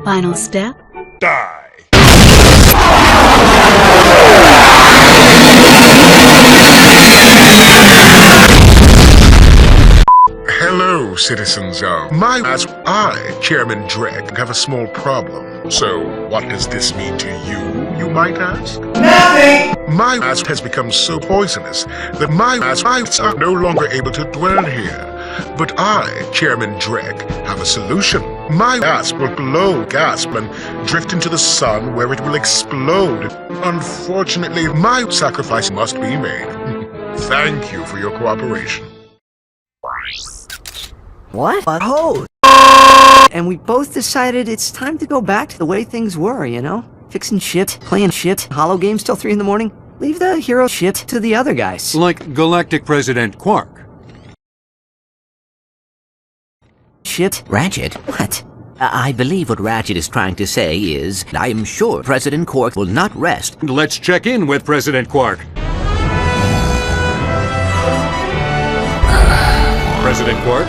Final step? Die! Hello, citizens of my I, Chairman Drek, have a small problem. So, what does this mean to you might ask? Nothing! My asp has become so poisonous that my asps are no longer able to dwell here. But I, Chairman Drek, have a solution. My asp will blow, gasp, and drift into the sun where it will explode. Unfortunately, my sacrifice must be made. Thank you for your cooperation. What? But ho! And we both decided it's time to go back to the way things were, you know? Fixing shit, playing shit, holo games till 3 in the morning. Leave the hero shit to the other guys. Like Galactic President Quark. Shit. Ratchet? What? I believe what Ratchet is trying to say is, I am sure President Quark will not rest. Let's check in with President Quark. President Quark?